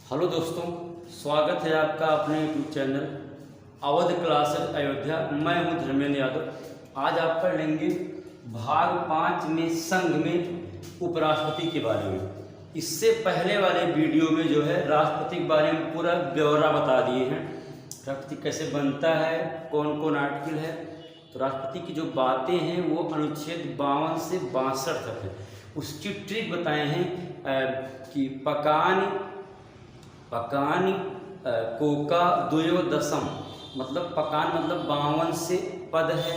Hello दोस्तों, स्वागत है आपका अपने YouTube channel Awadh classes Ayodhya. मैं हूं धर्मेंद्र यादव। आज आप पढ़ लेंगे भाग 5 में संघ में उपराष्ट्रपति के बारे में। इससे पहले वाले वीडियो में जो है राष्ट्रपति के बारे में पूरा ब्यौरा बता दिए हैं, राष्ट्रपति कैसे बनता है, कौन कौन आर्टिकल है। तो राष्ट्रपति की जो बातें हैं वो अनुच्छेद 52 से 62 तक है। उसकी ट्रिक बताए हैं कि पकान कोका द्वयोदशम, मतलब पकान मतलब 52 से पद है।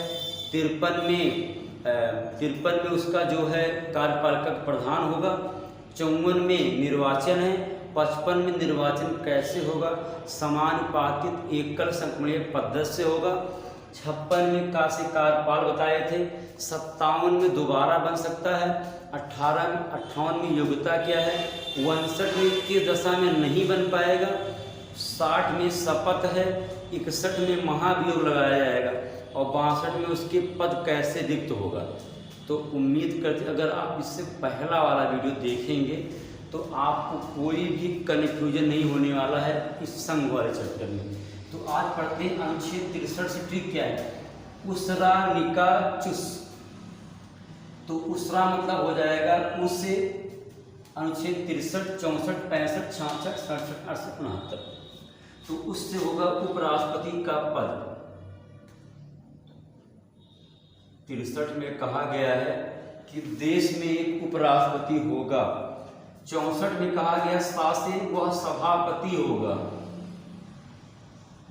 53 में उसका जो है कार्यपालिका प्रधान होगा। 54 में निर्वाचन है। 55 में निर्वाचन कैसे होगा, समानुपातिक एकल संक्रमणीय पद्धति से होगा। 56 में काशी कार्यपाल बताए थे। 57 में दोबारा बन सकता है। 58 में योग्यता क्या है। 59 में किस दशा में नहीं बन पाएगा। 60 में शपथ है। 61 में महाभियोग लगाया जाएगा और 62 में उसके पद कैसे रिक्त होगा। तो उम्मीद करते अगर आप इससे पहला वाला वीडियो देखेंगे तो आपको कोई भी कन्फ्यूजन नहीं होने वाला है इस संघ वाले चैप्टर में। तो आज पढ़ते हैं अनुच्छेद 63 से ट्रिक क्या है। उसरा निका चुस, तो उसरा मतलब हो जाएगा उससे अनुच्छेद 63, 64, 65, 66, 67, 68, 69। तो उससे होगा उपराष्ट्रपति का पद। 63 में कहा गया है कि देश में एक उपराष्ट्रपति होगा। 64 में कहा गया शासन वह सभापति होगा,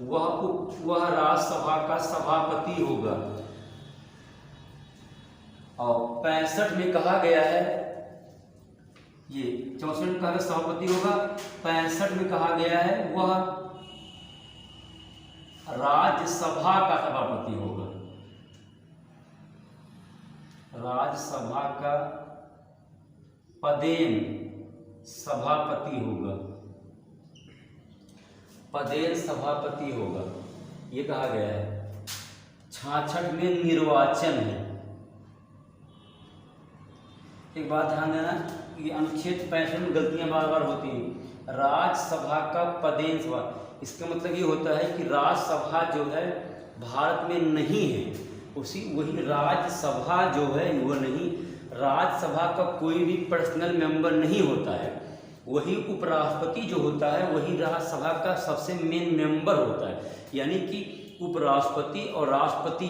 वह राज्यसभा का सभापति होगा। और 65 में कहा गया है, ये 64 में कहा गया सभापति होगा। 65 में कहा गया है वह राज्यसभा का सभापति होगा, राज्यसभा का पदेन सभापति होगा, पदेन सभापति होगा, ये कहा गया है। 66 में निर्वाचन है। एक बात ध्यान देना, ये अनुच्छेद 65 में गलतियां बार बार होती हैं। राज्यसभा का पदेन सभा, इसका मतलब ये होता है कि राज्यसभा जो है भारत में नहीं है, वही राज्यसभा जो है वो नहीं, राज्यसभा का कोई भी पर्सनल मेंबर नहीं होता है। वही उपराष्ट्रपति जो होता है वही राज्यसभा का सबसे मेन मेंबर होता है। यानी कि उपराष्ट्रपति और राष्ट्रपति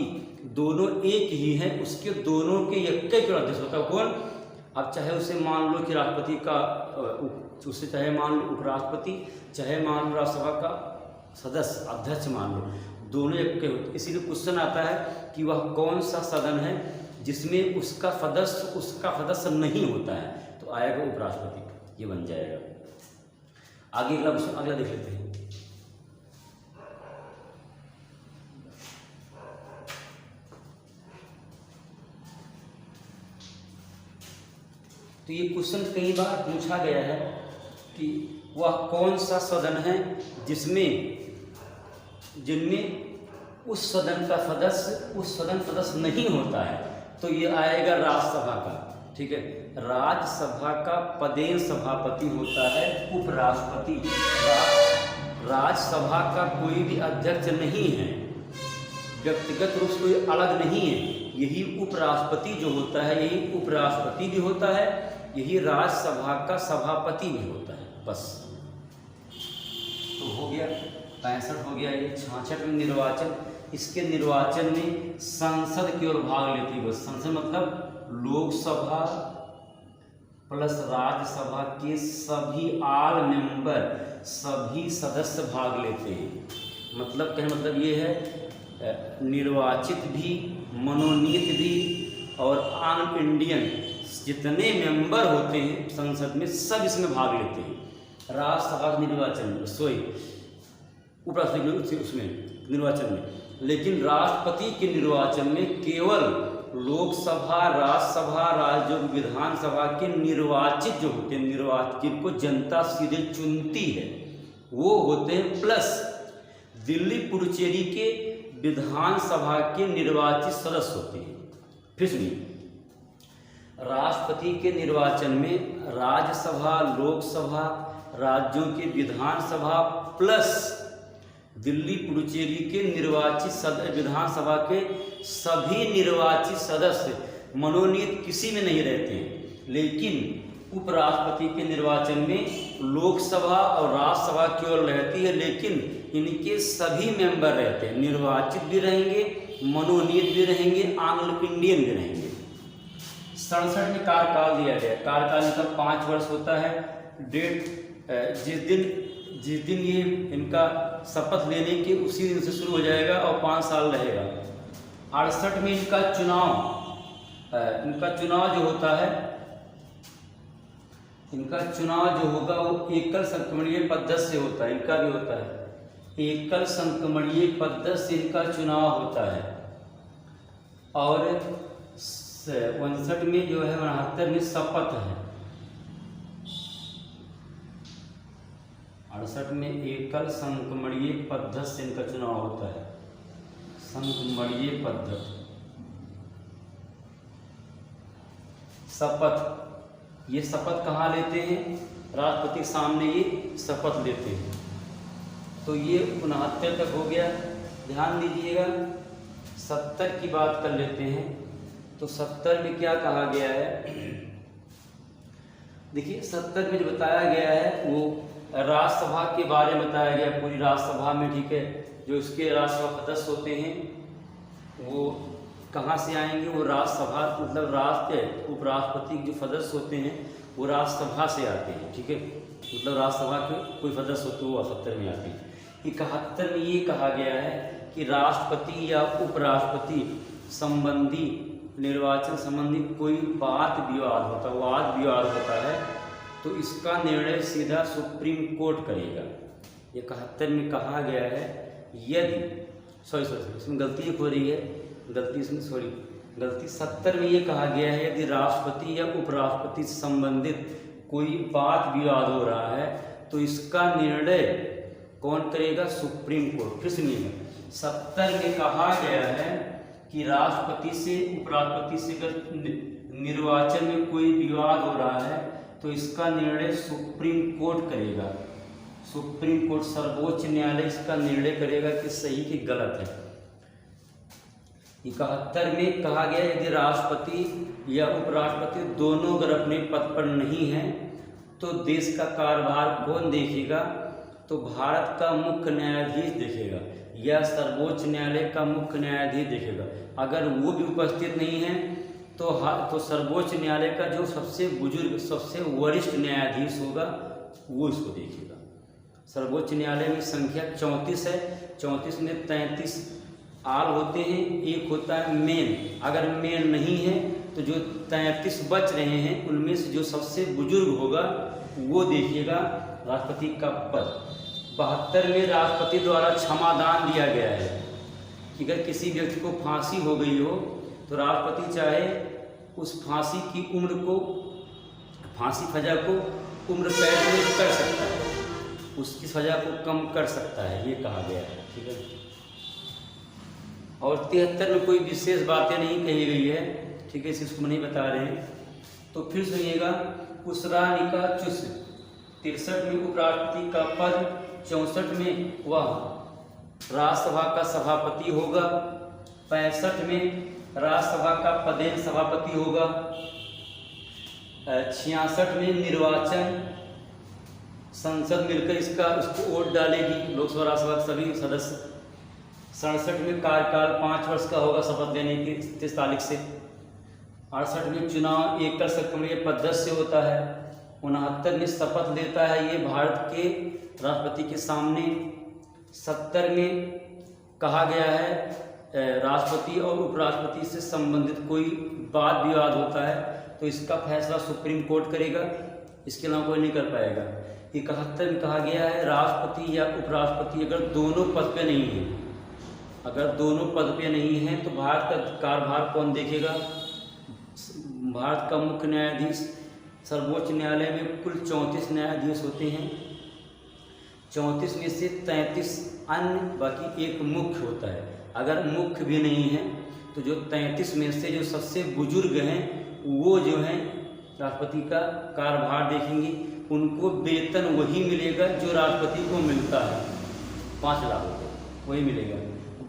दोनों एक ही हैं, उसके दोनों के एक अध्यक्ष होता है। कौन? अब चाहे उसे मान लो कि राष्ट्रपति का, उसे चाहे मान लो उपराष्ट्रपति, चाहे मान लो राज्यसभा का सदस्य अध्यक्ष मान लो, दोनों एक के होते। इसीलिए क्वेश्चन आता है कि वह कौन सा सदन है जिसमें उसका सदस्य नहीं होता है, तो आएगा उपराष्ट्रपति, ये बन जाएगा। आगे अगला देख लेते हैं। तो ये क्वेश्चन कई बार पूछा गया है कि वह कौन सा सदन है जिनमें उस सदन सदस्य नहीं होता है, तो ये आएगा राज्यसभा का। ठीक है, राज्यसभा का पदेन सभापति होता है उपराष्ट्रपति। राज्यसभा का कोई भी अध्यक्ष नहीं है, व्यक्तिगत रूप से कोई अलग नहीं है। यही उपराष्ट्रपति जो होता है, यही उपराष्ट्रपति भी होता है, यही राज्यसभा का सभापति भी होता है। बस तो हो गया, 65 हो गया। ये 66 में निर्वाचन, इसके निर्वाचन में संसद की ओर भाग लेती है। बस संसद मतलब लोकसभा प्लस राज्यसभा के सभी ऑल मेंबर, सभी सदस्य भाग लेते हैं। मतलब कहने मतलब ये है निर्वाचित भी, मनोनीत भी और आम इंडियन जितने मेंबर होते हैं संसद में सब इसमें भाग लेते हैं। राज्यसभा निर्वाचन में उपराष्ट्रपति उसमें निर्वाचन में, लेकिन राष्ट्रपति के निर्वाचन में केवल लोकसभा, राज्यसभा, राज्य विधानसभा के निर्वाचित जो होते हैं, निर्वाचित जिनको जनता सीधे चुनती है वो होते हैं, प्लस दिल्ली पुडुचेरी के विधानसभा के निर्वाचित सदस्य होते हैं। फिर सुनिए, राष्ट्रपति के निर्वाचन में राज्यसभा, लोकसभा, राज्यों के विधानसभा प्लस दिल्ली पुडुचेरी के निर्वाचित विधानसभा के सभी निर्वाचित सदस्य मनोनीत किसी में नहीं रहते हैं, लेकिन उपराष्ट्रपति के निर्वाचन में लोकसभा और राज्यसभा की ओर रहती है, लेकिन इनके सभी मेंबर रहते हैं, निर्वाचित भी रहेंगे, मनोनीत भी रहेंगे, एंग्लो इंडियन भी रहेंगे। 67 में कार्यकाल दिया गया, कार्यकाल इनका 5 वर्ष होता है। डेट जिस दिन ये इनका शपथ लेने के उसी दिन से शुरू हो जाएगा और 5 साल रहेगा। 68 में इनका चुनाव जो होता है, इनका चुनाव जो होगा वो एकल संक्रमणीय पद्धति से होता है, इनका भी होता है, एकल संक्रमणीय पद्धति से इनका चुनाव होता है। और 59 में जो है 69 में शपथ है, 68 में एकल संक्रमणीय पद्धति से इनका चुनाव होता है, संक्रमणीय पद्धति। शपथ, ये शपथ कहाँ लेते हैं? राष्ट्रपति के सामने ये शपथ लेते हैं। तो ये 69 तक हो गया। ध्यान दीजिएगा 70 की बात कर लेते हैं। तो 70 में क्या कहा गया है? देखिए 70 में जो बताया गया है वो राज्यसभा के बारे में बताया गया, पूरी राज्यसभा में, ठीक है। जो इसके राज्यसभा सदस्य होते हैं वो कहाँ से आएंगे? वो राज्यसभा मतलब राष्ट्र उपराष्ट्रपति के जो सदस्य होते हैं वो राज्यसभा से आते हैं, ठीक है। मतलब राज्यसभा के कोई सदस्य होते हैं वो 70 में आते हैं। 71 में ये कहा गया है कि राष्ट्रपति या उपराष्ट्रपति संबंधी निर्वाचन संबंधी कोई वाद विवाद होता है तो इसका निर्णय सीधा सुप्रीम कोर्ट करेगा। 71 में कहा गया है यदि इसमें गलती हो रही है, गलती 70 में ये कहा गया है यदि राष्ट्रपति या उपराष्ट्रपति से संबंधित कोई वाद विवाद हो रहा है तो इसका निर्णय कौन करेगा? Supreme court. फिर सुनिएगा 70 में कहा गया है कि राष्ट्रपति से उपराष्ट्रपति से अगर निर्वाचन में कोई विवाद हो रहा है तो इसका निर्णय सुप्रीम कोर्ट करेगा। सुप्रीम कोर्ट, सर्वोच्च न्यायालय इसका निर्णय करेगा कि सही कि गलत है। 71 में कहा गया यदि राष्ट्रपति या उपराष्ट्रपति दोनों अगर अपने पद पर नहीं हैं तो देश का कार्यभार कौन देखेगा? तो भारत का मुख्य न्यायाधीश देखेगा या सर्वोच्च न्यायालय का मुख्य न्यायाधीश देखेगा। अगर वो भी उपस्थित नहीं है तो सर्वोच्च न्यायालय का जो सबसे बुजुर्ग, सबसे वरिष्ठ न्यायाधीश होगा वो इसको देखेगा। सर्वोच्च न्यायालय में संख्या 34 है। 34 में 33 आल होते हैं, एक होता है मेन। अगर मेन नहीं है तो जो 33 बच रहे हैं उनमें से जो सबसे बुजुर्ग होगा वो देखिएगा राष्ट्रपति का पद। 72 में राष्ट्रपति द्वारा क्षमादान दिया गया है कि अगर किसी व्यक्ति को फांसी हो गई हो तो राष्ट्रपति चाहे उस फांसी की उम्र को, फांसी सजा को उम्र कैद में कर सकता है, उसकी सजा को कम कर सकता है, ये कहा गया है, ठीक है। और 73 में कोई विशेष बातें नहीं कही गई है, ठीक है, इसको नहीं बता रहे हैं। तो फिर सुनिएगा उसरानिका चुस। 63 में उपराष्ट्रपति का पद, 64 में वह राज्यसभा का सभापति होगा, 65 में राज्यसभा का पदेन सभापति होगा, 66 में निर्वाचन संसद मिलकर उसको वोट डालेगी, लोकसभा राज्यसभा के सभी सदस्य। 67 में कार्यकाल 5 वर्ष का होगा शपथ लेने की 30 तारीख से। 68 में चुनाव एकल संक्रमणीय पद्धति से होता है। 69 में शपथ लेता है ये भारत के राष्ट्रपति के सामने। 70 में कहा गया है राष्ट्रपति और उपराष्ट्रपति से संबंधित कोई वाद विवाद होता है तो इसका फैसला सुप्रीम कोर्ट करेगा, इसके अलावा कोई नहीं कर पाएगा। 71 में कहा गया है राष्ट्रपति या उपराष्ट्रपति अगर दोनों पद पे नहीं है, अगर दोनों पद पे नहीं है तो भारत का कार्यभार कौन देखेगा? भारत का मुख्य न्यायाधीश। सर्वोच्च न्यायालय में कुल 34 न्यायाधीश होते हैं। 34 में से 33 अन्य, बाकी एक मुख्य होता है। अगर मुख्य भी नहीं है तो जो 33 में से जो सबसे बुजुर्ग हैं वो जो हैं राष्ट्रपति का कार्यभार देखेंगे। उनको वेतन वही मिलेगा जो राष्ट्रपति को मिलता है, 5 लाख रुपये वही मिलेगा।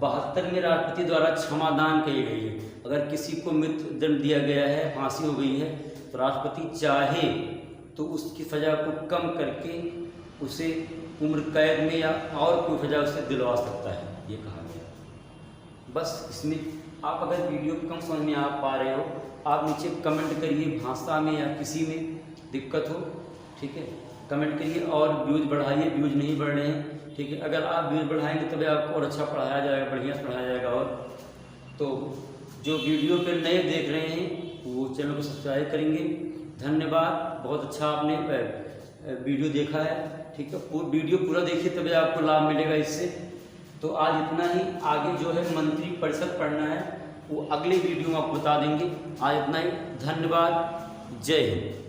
72 में राष्ट्रपति द्वारा क्षमादान कही गई है। अगर किसी को मृत्यु दंड दिया गया है, फांसी हो गई है, तो राष्ट्रपति चाहे तो उसकी सज़ा को कम करके उसे उम्र कैद में या और कोई सज़ा उसे दिलवा सकता है, ये कहा गया। बस इसमें आप अगर वीडियो कम समझ में आ पा रहे हो, आप नीचे कमेंट करिए, भाषा में या किसी में दिक्कत हो, ठीक है, कमेंट करिए और व्यूज़ बढ़ाइए। व्यूज़ नहीं बढ़ रहे हैं, ठीक है, अगर आप व्यूज़ बढ़ाएंगे तभी आपको और अच्छा पढ़ाया जाएगा, बढ़िया से पढ़ाया जाएगा। और तो जो वीडियो पे नए देख रहे हैं वो चैनल को सब्सक्राइब करेंगे। धन्यवाद, बहुत अच्छा आपने वीडियो देखा है, ठीक है, वीडियो पूरा देखिए तभी आपको लाभ मिलेगा इससे। तो आज इतना ही, आगे जो है मंत्री परिषद पढ़ना है वो अगले वीडियो में आपको बता देंगे। आज इतना ही, धन्यवाद, जय हिंद।